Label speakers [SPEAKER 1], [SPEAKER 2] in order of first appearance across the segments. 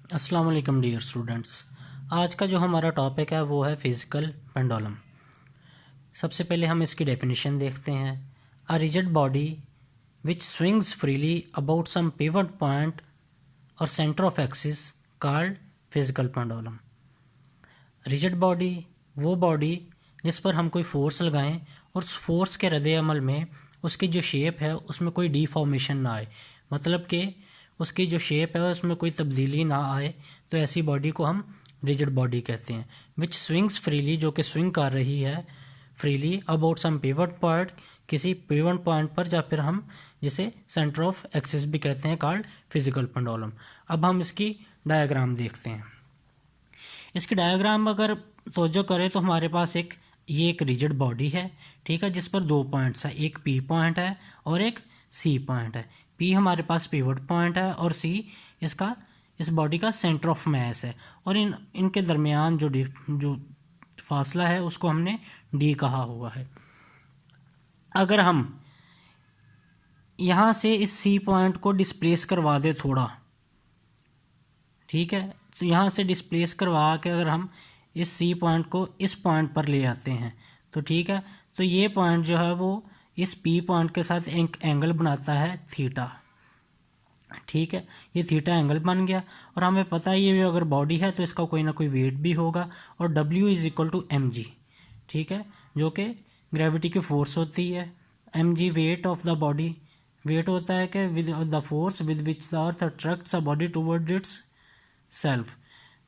[SPEAKER 1] अस्सलाम वालेकुम dear students. आज का जो हमारा टॉपिक है वो है फिजिकल पेंडुलम। सबसे पहले हम इसकी डेफिनेशन देखते हैं। A rigid body which swings freely about some pivot point और centre of axis called physical pendulum. Rigid body वो बॉडी जिस पर हम कोई फोर्स लगाएं और उस फोर्स के रद्द अमल में उसकी जो शेप है उसमें कोई डिफॉर्मेशन ना आए, मतलब कि उसकी जो शेप है उसमें कोई तब्दीली ना आए, तो ऐसी बॉडी को हम रिजिड बॉडी कहते हैं। विच स्विंग्स फ्रीली, जो कि स्विंग कर रही है freely about some pivot point, किसी पिवट पॉइंट पर, या फिर हम जिसे सेंटर ऑफ एक्सिस भी कहते हैं, कॉल्ड फिजिकल पेंडुलम। अब हम इसकी डायग्राम देखते हैं। इसकी डायग्राम अगर तवज्जो करें तो हमारे पास ये एक रिजिड बॉडी है, ठीक है, जिस पर दो पॉइंट्स है, एक पी पॉइंट है और एक सी पॉइंट है। पी हमारे पास पिवट पॉइंट है और सी इस बॉडी का सेंटर ऑफ मास है, और इनके दरमियान जो फासला है उसको हमने डी कहा हुआ है। अगर हम यहाँ से इस सी पॉइंट को डिस्प्लेस करवा दे थोड़ा, ठीक है, तो यहाँ से डिस्प्लेस करवा के अगर हम इस सी पॉइंट को इस पॉइंट पर ले आते हैं तो ठीक है, तो ये पॉइंट जो है वो इस पी पॉइंट के साथ एक एंगल बनाता है थीटा, ठीक है, ये थीटा एंगल बन गया। और हमें पता है ये अगर बॉडी है तो इसका कोई ना कोई वेट भी होगा, और W is equal to mg, ठीक है, जो कि ग्रेविटी की फोर्स होती है। mg weight of the body, weight होता है कि with the force with which the earth attracts a body toward its self,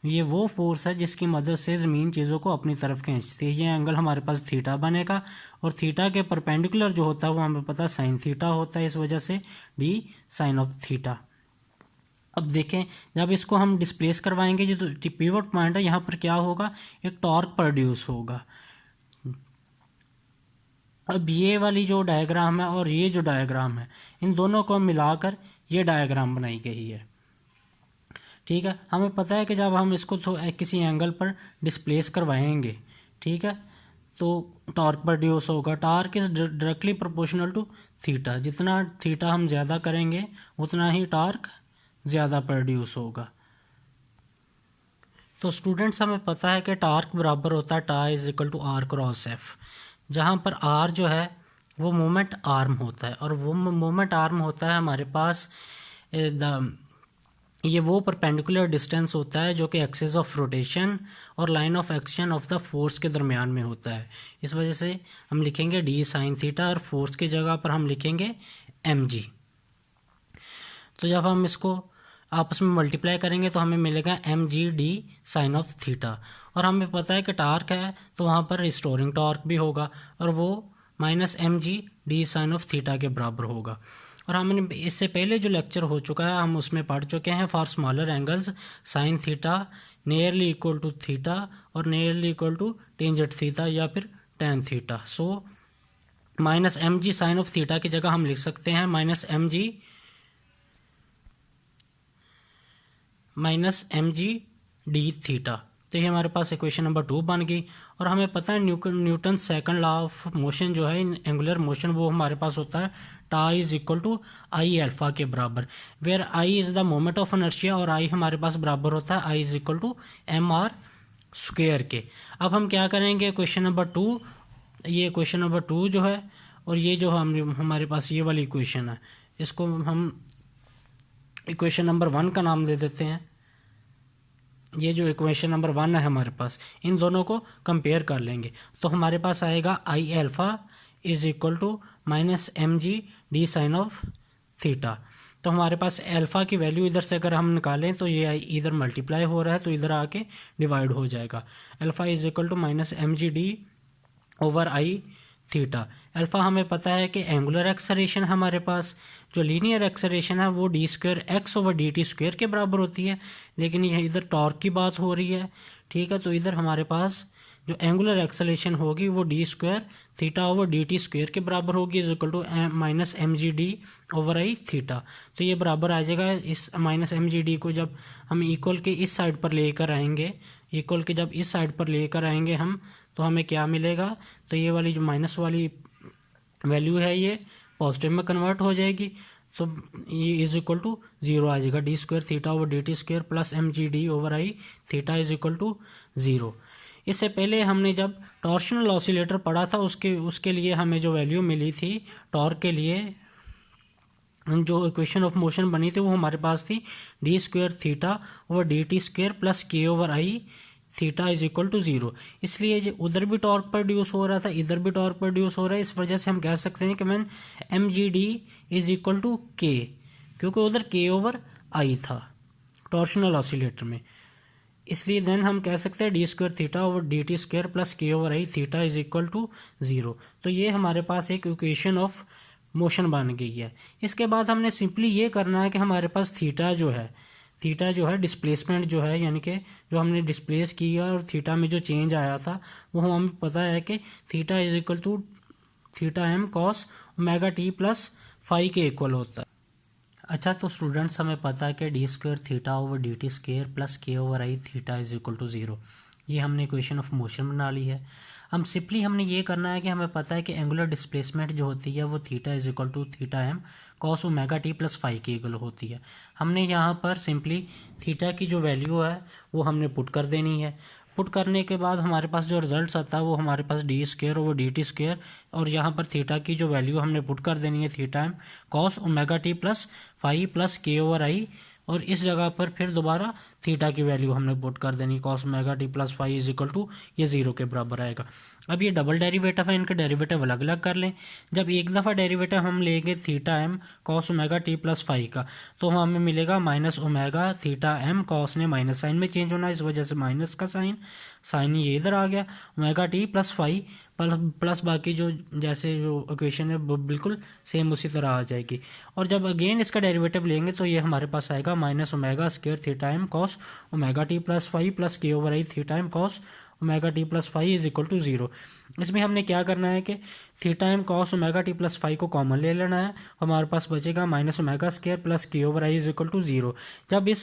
[SPEAKER 1] ये वो फोर्स है जिसकी मदद से ज़मीन चीज़ों को अपनी तरफ खींचती है। ये एंगल हमारे पास थीटा बनेगा, और थीटा के परपेंडिकुलर जो होता है वो हमें पता साइन थीटा होता है, इस वजह से डी साइन ऑफ थीटा। अब देखें, जब इसको हम डिस्प्लेस करवाएंगे जो पिवट पॉइंट है यहाँ पर क्या होगा, एक टॉर्क प्रोड्यूस होगा। अब ये वाली जो डायग्राम है और ये जो डायग्राम है, इन दोनों को मिलाकर ये डायग्राम बनाई गई है, ठीक है। हमें पता है कि जब हम इसको किसी एंगल पर डिस्प्लेस करवाएंगे, ठीक है, तो टॉर्क प्रोड्यूस होगा। Torque is directly proportional to theta, जितना थीटा हम ज़्यादा करेंगे उतना ही टॉर्क ज़्यादा प्रोड्यूस होगा। तो स्टूडेंट्स, हमें पता है कि टॉर्क बराबर होता है टा is equal to R cross F, जहाँ पर आर जो है वो मोमेंट आर्म होता है, और वो मोमेंट आर्म होता है हमारे पास ये वो परपेंडिकुलर डिस्टेंस होता है जो कि एक्सिस ऑफ रोटेशन और line of action of the force के दरमियान में होता है। इस वजह से हम लिखेंगे डी साइन थीटा, और फोर्स की जगह पर हम लिखेंगे mg। तो जब हम इसको आपस में मल्टीप्लाई करेंगे तो हमें मिलेगा mg D sine of theta. और हमें पता है कि टार्क है तो वहाँ पर रिस्टोरिंग टॉर्क भी होगा, और वो minus mg D sine of theta के बराबर होगा। और हमने इससे पहले जो लेक्चर हो चुका है हम उसमें पढ़ चुके हैं, for smaller angles sine theta nearly equal to theta और nearly equal to tangent theta या फिर tan theta. So minus mg sine of theta की जगह हम लिख सकते हैं माइनस mg डी थीटा। तो ये हमारे पास इक्वेशन नंबर 2 बन गई। और हमें पता है Newton second law of motion जो है एंगुलर मोशन, वो हमारे पास होता है टा is equal to I alpha के बराबर, where I is the moment of inertia और आई हमारे पास बराबर होता है I is equal to M R square के। अब हम क्या करेंगे, क्वेश्चन नंबर 2, ये क्वेश्चन नंबर 2 जो है, और ये जो हमारे पास ये वाली इक्वेशन है, इसको हम इक्वेशन नंबर 1 का नाम दे देते हैं। ये जो इक्वेशन नंबर 1 है हमारे पास, इन दोनों को कंपेयर कर लेंगे तो हमारे पास आएगा I alpha is equal to minus mg D sine of theta. तो हमारे पास अल्फा की वैल्यू इधर से अगर हम निकालें तो ये इधर मल्टीप्लाई हो रहा है तो इधर आके डिवाइड हो जाएगा। Alpha is equal to minus mg D over I theta. Alpha हमें पता है कि एंगुलर एक्सेलरेशन हमारे पास, जो लीनियर एक्सेलरेशन है वो D square x over D T square के बराबर होती है, लेकिन ये इधर टॉर्क की बात हो रही है, ठीक है, तो इधर हमारे पास जो एंगुलर एक्सेलरेशन होगी वो D square theta over D T square के बराबर होगी, is equal to minus mg D over I theta. तो ये बराबर आ जाएगा, इस माइनस mg डी को जब हम इक्वल के इस साइड पर लेकर आएंगे, इक्वल के जब इस साइड पर लेकर आएंगे हम, तो हमें क्या मिलेगा, तो ये वाली जो माइनस वाली वैल्यू है ये पॉजिटिव में कन्वर्ट हो जाएगी। तो ये इज इक्वल टू 0 आ जाएगा, D square theta over D T square plus M G D over I theta is equal to 0। इससे पहले हमने जब टॉर्शनल ऑसिलेटर पढ़ा था उसके लिए हमें जो वैल्यू मिली थी टॉर्क के लिए, जो इक्वेशन ऑफ मोशन बनी थी वो हमारे पास थी d square theta over D T square plus के over I theta is equal to 0। इसलिए उधर भी टॉर्क प्रोड्यूस हो रहा था, इधर भी टॉर्क प्रोड्यूस हो रहा है, इस वजह से हम कह सकते हैं कि man M G D is equal to K, क्योंकि उधर के ओवर आई था टॉर्शनल ऑसिलेटर में। इसलिए देन हम कह सकते हैं d square theta over D T square plus के over I theta is equal to 0। तो ये हमारे पास एक इक्वेशन ऑफ मोशन बन गई है। इसके बाद हमने सिंपली ये करना है कि हमारे पास थीटा जो है डिस्प्लेसमेंट जो है, यानी कि जो हमने डिस्प्लेस किया और थीटा में जो चेंज आया था वो हमें पता है कि theta is equal to theta M cos omega T plus phi के इक्वल होता है। अच्छा, तो स्टूडेंट्स हमें पता है कि d square theta over D T square plus के over I theta is equal to 0। ये हमने इक्वेशन ऑफ मोशन बना ली है। हम सिंपली हमने ये करना है कि हमें पता है कि एंगुलर डिस्प्लेसमेंट जो होती है वो theta is equal to theta M cos omega T plus phi के इक्वल होती है। हमने यहाँ पर सिंपली थीटा की जो वैल्यू है वो हमने पुट कर देनी है। पुट करने के बाद हमारे पास जो रिजल्ट आता है वो हमारे पास d square over D T square, और यहाँ पर थीटा की जो वैल्यू हमने पुट कर देनी है theta M cos omega T plus phi plus के ओवर आई, और इस जगह पर फिर दोबारा थीटा की वैल्यू हमने पुट कर देनी cos omega T plus phi is equal to ये 0 के बराबर आएगा। अब ये डबल डेरिवेटिव है, इनके डेरिवेटिव अलग अलग कर लें। जब एक दफ़ा डेरिवेटिव हम लेंगे theta M cos omega T plus phi का, तो हमें मिलेगा minus omega theta M, cos ने माइनस साइन में चेंज होना है, इस वजह से माइनस का साइन ये इधर आ गया, omega T plus phi plus बाकी जो जैसे जो इक्वेशन है वो बिल्कुल सेम उसी तरह आ जाएगी। और जब अगेन इसका डेरिवेटिव लेंगे तो ये हमारे पास आएगा minus omega square theta M cos omega T plus phi plus के over I theta M cos omega T plus phi is equal to 0। इसमें हमने क्या करना है कि theta M cos omega T plus phi को कॉमन ले लेना है, हमारे पास बचेगा माइनस ओमेगा स्क्वायर प्लस के over I is equal to 0। जब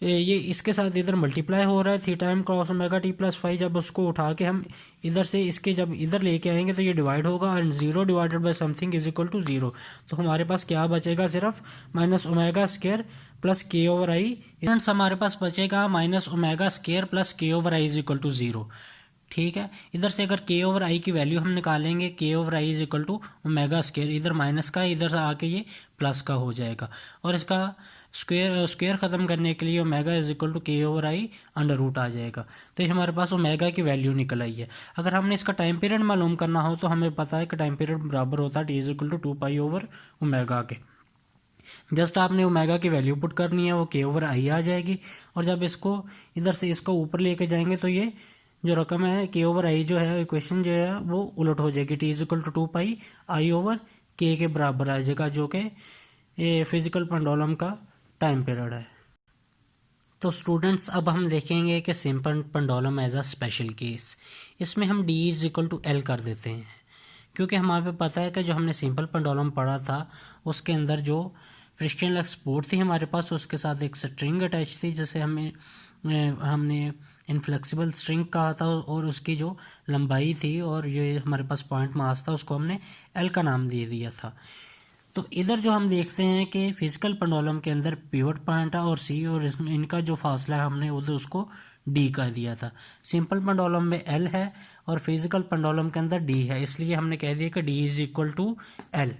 [SPEAKER 1] ये इसके साथ इधर मल्टीप्लाई हो रहा है theta M cross omega T plus phi, जब उसको उठा के हम इधर से इसके जब इधर लेके आएंगे तो ये डिवाइड होगा, and 0 divided by something is equal to 0। तो हमारे पास क्या बचेगा, सिर्फ माइनस ओमेगा स्क्वायर प्लस के ओवर आई। फ्रेंड्स हमारे पास बचेगा माइनस ओमेगा स्क्वायर प्लस के over I is equal to 0। ठीक है, इधर से अगर के ओवर आई की वैल्यू हम निकालेंगे, K over I is equal to omega square, इधर माइनस का इधर आके ये प्लस का हो जाएगा, और इसका स्क्वायर ख़त्म करने के लिए ओमेगा इज इक्वल टू के ओवर आई अंडर रूट आ जाएगा। तो ये हमारे पास ओमेगा की वैल्यू निकल आई है। अगर हमने इसका टाइम पीरियड मालूम करना हो तो हमें पता है कि टाइम पीरियड बराबर होता है T is equal to 2 pi over omega के। जस्ट आपने ओमेगा की वैल्यू पुट करनी है, वो के ओवर आई आ जाएगी, और जब इसको इधर से इसको ऊपर लेके जाएंगे तो ये जो रकम है के ओवर आई जो है इक्वेशन जो है वो उलट हो जाएगी, T is equal to 2 pi I over K बराबर आ जाएगा, जो कि ये फिजिकल पेंडुलम का टाइम पीरियड है। तो स्टूडेंट्स अब हम देखेंगे कि simple pendulum as a special case. इसमें हम D is equal to L कर देते हैं, क्योंकि हमें पता है कि जो हमने सिंपल पेंडुलम पढ़ा था उसके अंदर जो फ्रिक्शनल सपोर्ट थी हमारे पास, उसके साथ एक स्ट्रिंग अटैच थी जिसे हमने इनफ्लेक्सिबल स्ट्रिंग कहा था, और उसकी जो लंबाई थी और ये हमारे पास पॉइंट मास था उसको हमने एल का नाम दे दिया था। तो इधर जो हम देखते हैं कि फिजिकल पेंडुलम के अंदर पिवट पॉइंट है और सी, और इसमें इनका जो फासला है हमने उधर उसको डी कर दिया था। सिंपल पेंडुलम में एल है और फिजिकल पेंडुलम के अंदर डी है, इसलिए हमने कह दिया कि D is equal to L.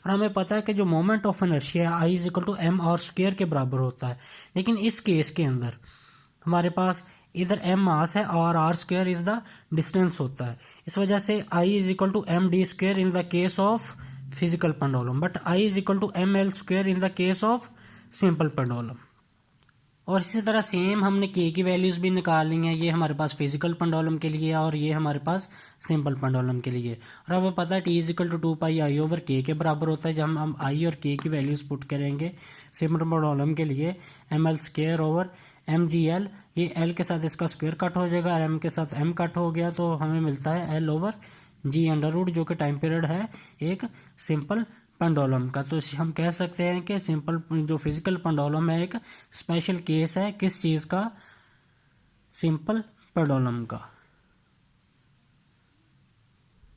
[SPEAKER 1] और हमें पता है कि जो मोमेंट ऑफ इनर्शिया है I is equal to M R square के बराबर होता है, लेकिन इस केस के अंदर हमारे पास इधर एम मास है और R square is the distance होता है, इस वजह से I is equal to M D square in the case of physical pendulum, but I is equal to M L square in the case of simple pendulum. और इसी तरह same हमने के की वैल्यूज भी निकालनी है, ये हमारे पास फिजिकल पेंडुलम के लिए और ये हमारे पास सिंपल पेंडुलम के लिए। और हमें पता है T is equal to 2 pi I over K बराबर होता है। जब हम आई और के की वैल्यूज पुट करेंगे सिंपल पेंडुलम के लिए, M L square over M G L, ये एल के साथ इसका स्क्वायर कट हो जाएगा, एम के साथ एम कट हो गया, तो हमें मिलता है एल ओवर जी अंडर रूट, जो कि टाइम पीरियड है एक सिंपल पेंडुलम का। तो हम कह सकते हैं कि सिंपल जो फिजिकल पेंडुलम है एक स्पेशल केस है किस चीज़ का, सिंपल पेंडुलम का।